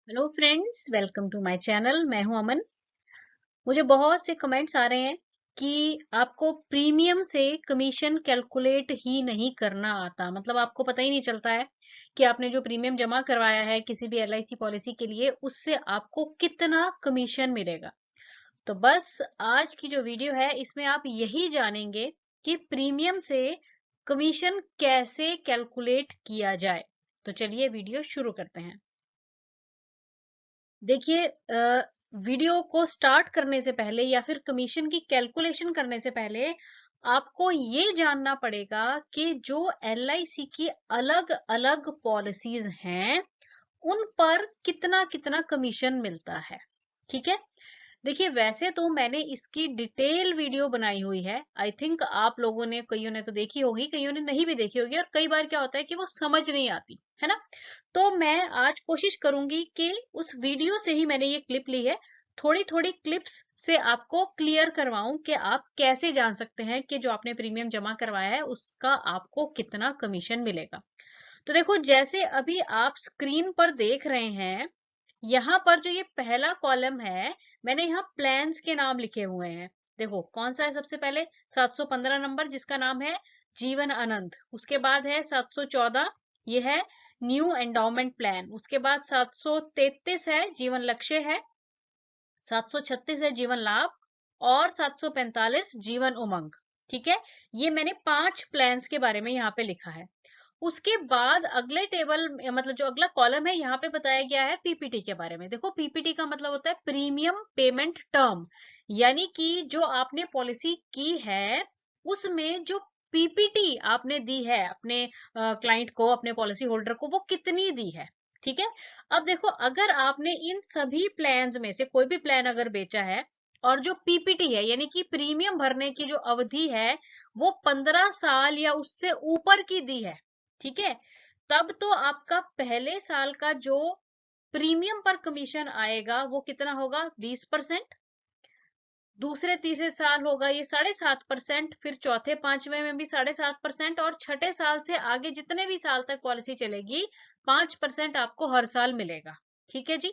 Hello friends, welcome to my channel. मैं हूं अमन। मुझे बहुत से कमेंट्स आ रहे हैं कि आपको प्रीमियम से कमीशन कैलकुलेट ही नहीं करना आता। मतलब आपको पता ही नहीं चलता है कि आपने जो प्रीमियम जमा करवाया है किसी भी एलआईसी पॉलिसी के लिए, उससे आपको कितना कमीशन मिलेगा। तो बस आज की जो वीडियो है इसमें आप यही जानेंगे कि प्रीमियम से कमीशन कैसे कैलकुलेट किया जाए। तो चलिए वीडियो शुरू करते हैं। देखिए, वीडियो को स्टार्ट करने से पहले या फिर कमीशन की कैलकुलेशन करने से पहले आपको ये जानना पड़ेगा कि जो एलआईसी की अलग अलग पॉलिसीज हैं उन पर कितना कितना कमीशन मिलता है। ठीक है। देखिए, वैसे तो मैंने इसकी डिटेल वीडियो बनाई हुई है। आई थिंक आप लोगों ने, कईयों ने तो देखी होगी, कईयों ने नहीं भी देखी होगी, और कई बार क्या होता है कि वो समझ नहीं आती है ना। तो मैं आज कोशिश करूंगी कि उस वीडियो से ही मैंने ये क्लिप ली है, थोड़ी थोड़ी क्लिप्स से आपको क्लियर करवाऊं कि आप कैसे जान सकते हैं कि जो आपने प्रीमियम जमा करवाया है उसका आपको कितना कमीशन मिलेगा। तो देखो, जैसे अभी आप स्क्रीन पर देख रहे हैं, यहाँ पर जो ये पहला कॉलम है, मैंने यहाँ प्लान्स के नाम लिखे हुए हैं। देखो कौन सा है सबसे पहले, 715 नंबर जिसका नाम है जीवन आनंद। उसके बाद है 714, ये है न्यू एंडाउमेंट प्लान। उसके बाद 733 है जीवन लक्ष्य है, 736 है जीवन लाभ, और 745 जीवन उमंग। ठीक है। ये मैंने 5 प्लान्स के बारे में यहाँ पे लिखा है। उसके बाद अगले टेबल मतलब जो अगला कॉलम है यहाँ पे बताया गया है पीपीटी के बारे में। देखो, पीपीटी का मतलब होता है प्रीमियम पेमेंट टर्म, यानी कि जो आपने पॉलिसी की है उसमें जो पीपीटी आपने दी है अपने क्लाइंट को, अपने पॉलिसी होल्डर को, वो कितनी दी है। ठीक है। अब देखो, अगर आपने इन सभी प्लान्स में से कोई भी प्लान अगर बेचा है और जो पीपीटी है यानी कि प्रीमियम भरने की जो अवधि है वो 15 साल या उससे ऊपर की दी है, ठीक है, तब तो आपका पहले साल का जो प्रीमियम पर कमीशन आएगा वो कितना होगा, 20%। दूसरे तीसरे साल होगा ये 7.5%, फिर चौथे पांचवे में भी 7.5%, और छठे साल से आगे जितने भी साल तक पॉलिसी चलेगी 5% आपको हर साल मिलेगा। ठीक है जी।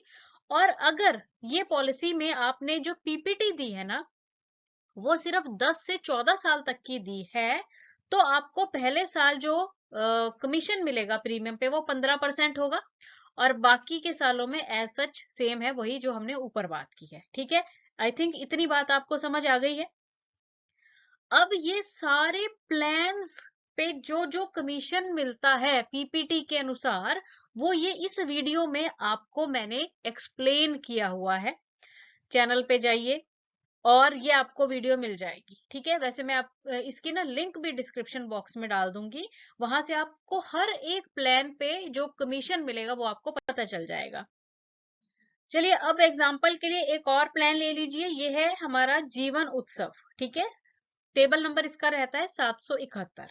और अगर ये पॉलिसी में आपने जो पीपीटी दी है ना वो सिर्फ 10 से 14 साल तक की दी है, तो आपको पहले साल जो कमीशन मिलेगा प्रीमियम पे वो 15% होगा, और बाकी के सालों में एज सच सेम है, वही जो हमने ऊपर बात की है। ठीक है। आई थिंक इतनी बात आपको समझ आ गई है। अब ये सारे प्लान्स पे जो जो कमीशन मिलता है पीपीटी के अनुसार, वो ये इस वीडियो में आपको मैंने एक्सप्लेन किया हुआ है। चैनल पे जाइए और ये आपको वीडियो मिल जाएगी। ठीक है। वैसे मैं आप इसकी ना लिंक भी डिस्क्रिप्शन बॉक्स में डाल दूंगी, वहां से आपको हर एक प्लान पे जो कमीशन मिलेगा वो आपको पता चल जाएगा। चलिए, अब एग्जांपल के लिए एक और प्लान ले लीजिए, ये है हमारा जीवन उत्सव। ठीक है। टेबल नंबर इसका रहता है 771।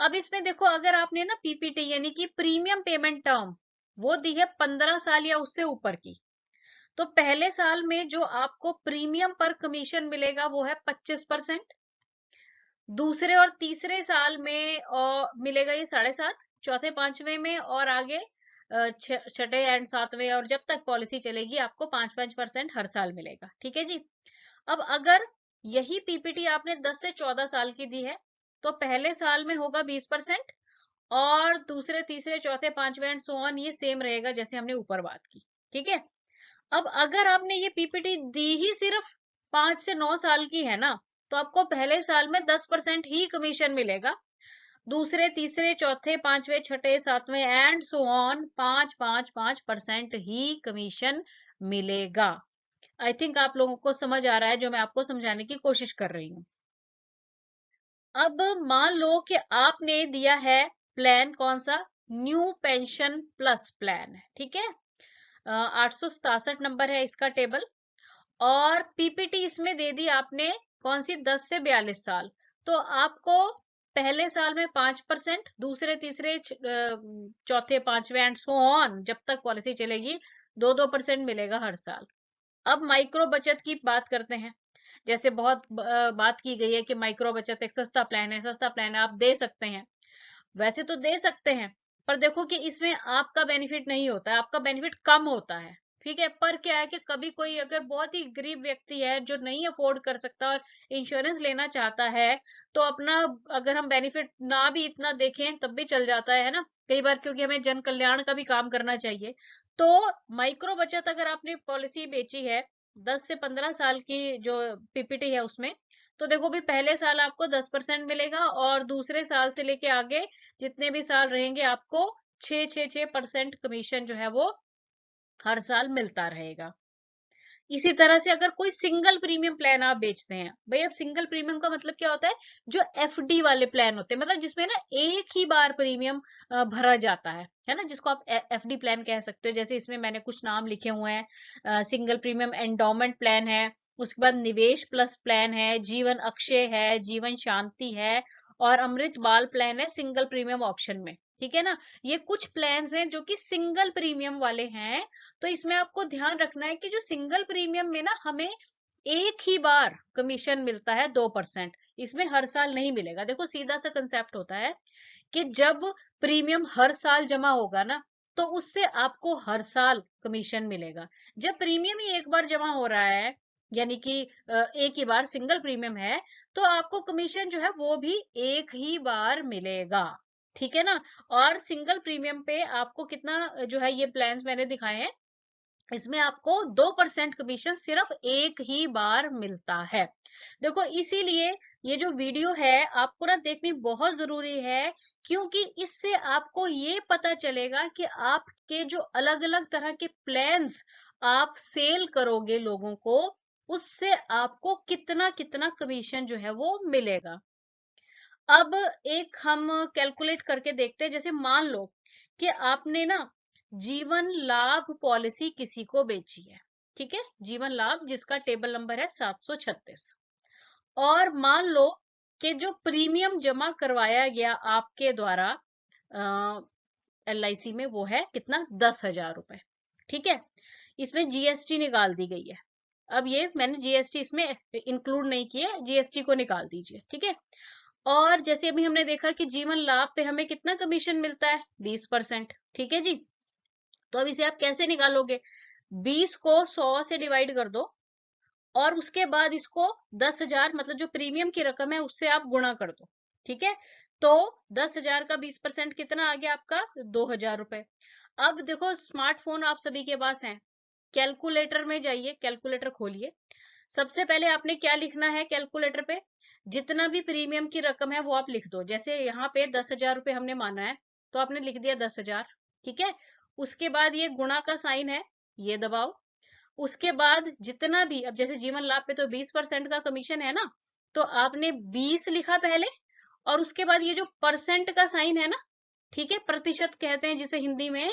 अब इसमें देखो, अगर आपने ना पीपीटी यानी कि प्रीमियम पेमेंट टर्म वो दी है 15 साल या उससे ऊपर की, तो पहले साल में जो आपको प्रीमियम पर कमीशन मिलेगा वो है 25%। दूसरे और तीसरे साल में मिलेगा ये 7.5, चौथे पांचवे में और आगे छठे एंड सातवें, और जब तक पॉलिसी चलेगी आपको 5-5% हर साल मिलेगा। ठीक है जी। अब अगर यही पीपीटी आपने 10 से 14 साल की दी है तो पहले साल में होगा 20%, और दूसरे तीसरे चौथे पांचवे एंड सो ऑन ये सेम रहेगा जैसे हमने ऊपर बात की। ठीक है। अब अगर आपने ये पीपीटी दी ही सिर्फ 5 से 9 साल की है ना, तो आपको पहले साल में 10% ही कमीशन मिलेगा, दूसरे तीसरे चौथे पांचवे छठे सातवें एंड सो ऑन 5-5-5% ही कमीशन मिलेगा। आई थिंक आप लोगों को समझ आ रहा है जो मैं आपको समझाने की कोशिश कर रही हूँ। अब मान लो कि आपने दिया है प्लान, कौन सा, न्यू पेंशन प्लस प्लान है। ठीक है। 867 नंबर है इसका टेबल, और पीपीटी इसमें दे दी आपने कौन सी, 10 से 42 साल। तो आपको पहले साल में 5%, दूसरे तीसरे चौथे पांचवे एंड सो ऑन जब तक पॉलिसी चलेगी 2-2% मिलेगा हर साल। अब माइक्रो बचत की बात करते हैं। जैसे बहुत बात की गई है कि माइक्रो बचत एक सस्ता प्लान है, सस्ता प्लान है, आप दे सकते हैं। वैसे तो दे सकते हैं, पर देखो कि इसमें आपका बेनिफिट नहीं होता है, आपका बेनिफिट कम होता है। ठीक है, पर क्या है कि कभी कोई अगर बहुत ही गरीब व्यक्ति है जो नहीं अफोर्ड कर सकता और इंश्योरेंस लेना चाहता है, तो अपना अगर हम बेनिफिट ना भी इतना देखें तब भी चल जाता है ना कई बार, क्योंकि हमें जन कल्याण का भी काम करना चाहिए। तो माइक्रो बचत अगर आपने पॉलिसी बेची है 10 से 15 साल की जो पीपीटी है उसमें, तो देखो भी पहले साल आपको 10% मिलेगा और दूसरे साल से लेके आगे जितने भी साल रहेंगे आपको 6% कमीशन जो है वो हर साल मिलता रहेगा। इसी तरह से अगर कोई सिंगल प्रीमियम प्लान आप बेचते हैं, भाई अब सिंगल प्रीमियम का मतलब क्या होता है, जो एफडी वाले प्लान होते हैं, मतलब जिसमें ना एक ही बार प्रीमियम भरा जाता है ना, जिसको आप एफडी प्लान कह सकते हो। जैसे इसमें मैंने कुछ नाम लिखे हुए हैं, सिंगल प्रीमियम एंडोमेंट प्लान है, उसके बाद निवेश प्लस प्लान है, जीवन अक्षय है, जीवन शांति है, और अमृत बाल प्लान है सिंगल प्रीमियम ऑप्शन में। ठीक है ना, ये कुछ प्लान्स हैं जो कि सिंगल प्रीमियम वाले हैं। तो इसमें आपको ध्यान रखना है कि जो सिंगल प्रीमियम में ना हमें एक ही बार कमीशन मिलता है 2%, इसमें हर साल नहीं मिलेगा। देखो सीधा सा कंसेप्ट होता है कि जब प्रीमियम हर साल जमा होगा ना, तो उससे आपको हर साल कमीशन मिलेगा। जब प्रीमियम ही एक बार जमा हो रहा है, यानी कि एक ही बार सिंगल प्रीमियम है, तो आपको कमीशन जो है वो भी एक ही बार मिलेगा। ठीक है ना, और सिंगल प्रीमियम पे आपको कितना जो है, ये प्लान्स मैंने दिखाए हैं, इसमें आपको 2% कमीशन सिर्फ एक ही बार मिलता है। देखो इसीलिए ये जो वीडियो है आपको ना देखनी बहुत जरूरी है, क्योंकि इससे आपको ये पता चलेगा कि आपके जो अलग अलग तरह के प्लान्स आप सेल करोगे लोगों को, उससे आपको कितना कितना कमीशन जो है वो मिलेगा। अब एक हम कैलकुलेट करके देखते हैं। जैसे मान लो कि आपने ना जीवन लाभ पॉलिसी किसी को बेची है, ठीक है, जीवन लाभ जिसका टेबल नंबर है 736, और मान लो कि जो प्रीमियम जमा करवाया गया आपके द्वारा एलआईसी में वो है कितना, 10,000 रुपए। ठीक है, इसमें जीएसटी निकाल दी गई है। अब ये मैंने जीएसटी इसमें इंक्लूड नहीं किया, जीएसटी को निकाल दीजिए। ठीक है, और जैसे अभी हमने देखा कि जीवन लाभ पे हमें कितना कमीशन मिलता है, 20%। ठीक है जी, तो अब इसे आप कैसे निकालोगे, 20 को 100 से डिवाइड कर दो, और उसके बाद इसको 10,000 मतलब जो प्रीमियम की रकम है उससे आप गुणा कर दो। ठीक है, तो 10,000 का 20% कितना आ गया आपका, 2,000 रुपए। अब देखो स्मार्टफोन आप सभी के पास है, कैलकुलेटर में जाइए, कैलकुलेटर खोलिए। सबसे पहले आपने क्या लिखना है कैलकुलेटर पे, जितना भी प्रीमियम की रकम है वो आप लिख दो। जैसे यहाँ पे 10,000 रुपए हमने माना है, तो आपने लिख दिया 10,000। ठीक है, उसके बाद ये गुणा का साइन है, ये दबाओ। उसके बाद जितना भी, अब जैसे जीवन लाभ पे तो 20% का कमीशन है ना, तो आपने 20 लिखा पहले, और उसके बाद ये जो परसेंट का साइन है ना, ठीक है, प्रतिशत कहते हैं जिसे हिंदी में,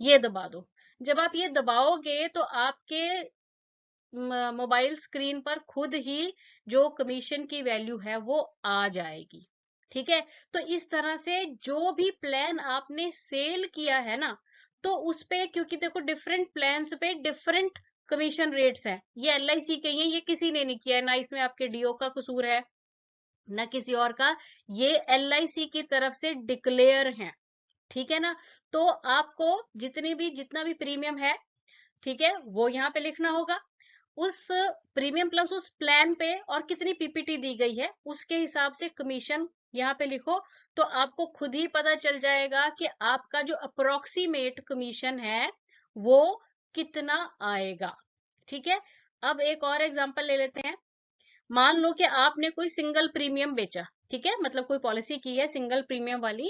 ये दबा दो। जब आप ये दबाओगे तो आपके मोबाइल स्क्रीन पर खुद ही जो कमीशन की वैल्यू है वो आ जाएगी। ठीक है, तो इस तरह से जो भी प्लान आपने सेल किया है ना, तो उस पे, क्योंकि देखो डिफरेंट प्लान्स पे डिफरेंट कमीशन रेट्स हैं, ये एलआईसी के ही हैं, ये किसी ने नहीं किया है, ना इसमें आपके डीओ का कसूर है ना किसी और का, ये एलआईसी की तरफ से डिक्लेयर है। ठीक है ना, तो आपको जितना भी प्रीमियम है, ठीक है, वो यहाँ पे लिखना होगा। उस प्रीमियम प्लस उस प्लान पे और कितनी पीपीटी दी गई है उसके हिसाब से कमीशन यहाँ पे लिखो, तो आपको खुद ही पता चल जाएगा कि आपका जो अप्रोक्सीमेट कमीशन है वो कितना आएगा। ठीक है, अब एक और एग्जांपल ले लेते हैं। मान लो कि आपने कोई सिंगल प्रीमियम बेचा, ठीक है, मतलब कोई पॉलिसी की है सिंगल प्रीमियम वाली,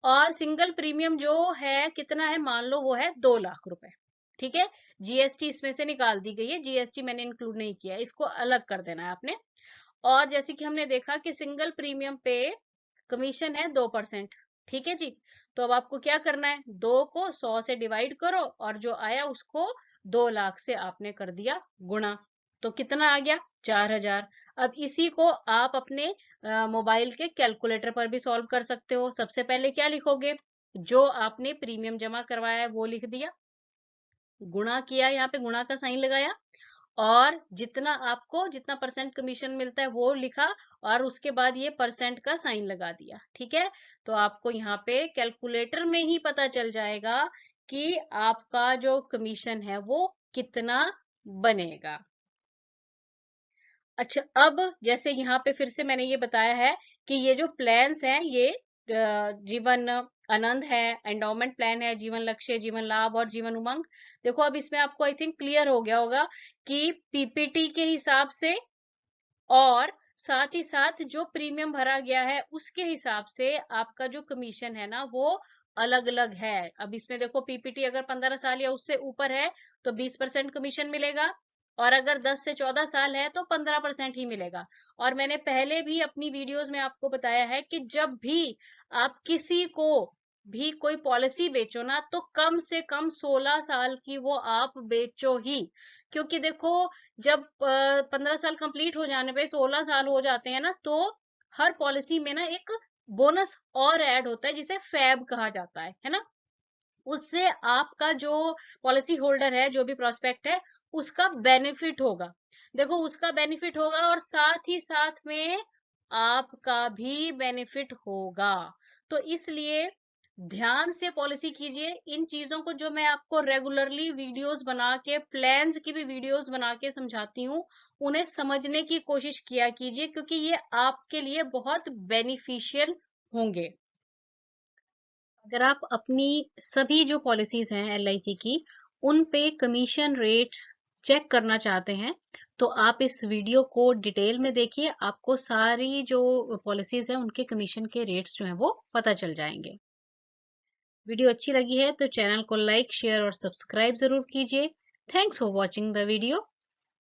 और सिंगल प्रीमियम जो है कितना है, मान लो वो है 2 लाख रुपए। ठीक है, जीएसटी इसमें से निकाल दी गई है, जीएसटी मैंने इंक्लूड नहीं किया, इसको अलग कर देना है आपने। और जैसे कि हमने देखा कि सिंगल प्रीमियम पे कमीशन है 2%। ठीक है जी, तो अब आपको क्या करना है, 2 को 100 से डिवाइड करो, और जो आया उसको 2 लाख से आपने कर दिया गुणा, तो कितना आ गया, 4,000। अब इसी को आप अपने मोबाइल के कैलकुलेटर पर भी सॉल्व कर सकते हो। सबसे पहले क्या लिखोगे, जो आपने प्रीमियम जमा करवाया है वो लिख दिया, गुणा किया, यहाँ पे गुणा का साइन लगाया, और जितना परसेंट कमीशन मिलता है वो लिखा, और उसके बाद ये परसेंट का साइन लगा दिया। ठीक है, तो आपको यहाँ पे कैलकुलेटर में ही पता चल जाएगा कि आपका जो कमीशन है वो कितना बनेगा। अच्छा, अब जैसे यहाँ पे फिर से मैंने ये बताया है कि ये जो प्लान्स हैं ये जीवन आनंद है, एंडोमेंट प्लान है, जीवन लक्ष्य, जीवन लाभ और जीवन उमंग। देखो अब इसमें आपको आई थिंक क्लियर हो गया होगा कि पीपीटी के हिसाब से और साथ ही साथ जो प्रीमियम भरा गया है उसके हिसाब से आपका जो कमीशन है ना वो अलग अलग है। अब इसमें देखो पीपीटी अगर 15 साल या उससे ऊपर है तो 20% कमीशन मिलेगा, और अगर 10 से 14 साल है तो 15% ही मिलेगा। और मैंने पहले भी अपनी वीडियोस में आपको बताया है कि जब भी आप किसी को भी कोई पॉलिसी बेचो ना तो कम से कम 16 साल की वो आप बेचो ही, क्योंकि देखो जब 15 साल कंप्लीट हो जाने पे 16 साल हो जाते हैं ना, तो हर पॉलिसी में ना एक बोनस और ऐड होता है जिसे फैब कहा जाता है ना। उससे आपका जो पॉलिसी होल्डर है, जो भी प्रोस्पेक्ट है, उसका बेनिफिट होगा। देखो उसका बेनिफिट होगा और साथ ही साथ में आपका भी बेनिफिट होगा। तो इसलिए ध्यान से पॉलिसी कीजिए। इन चीजों को जो मैं आपको रेगुलरली वीडियोस बना के, प्लान्स की भी वीडियोस बना के समझाती हूँ, उन्हें समझने की कोशिश किया कीजिए, क्योंकि ये आपके लिए बहुत बेनिफिशियल होंगे। अगर आप अपनी सभी जो पॉलिसीज हैं एलआईसी की, उन पे कमीशन रेट्स चेक करना चाहते हैं, तो आप इस वीडियो को डिटेल में देखिए। आपको सारी जो पॉलिसीज हैं उनके कमीशन के रेट्स जो हैं वो पता चल जाएंगे। वीडियो अच्छी लगी है तो चैनल को लाइक, शेयर और सब्सक्राइब जरूर कीजिए। Thanks for watching the video.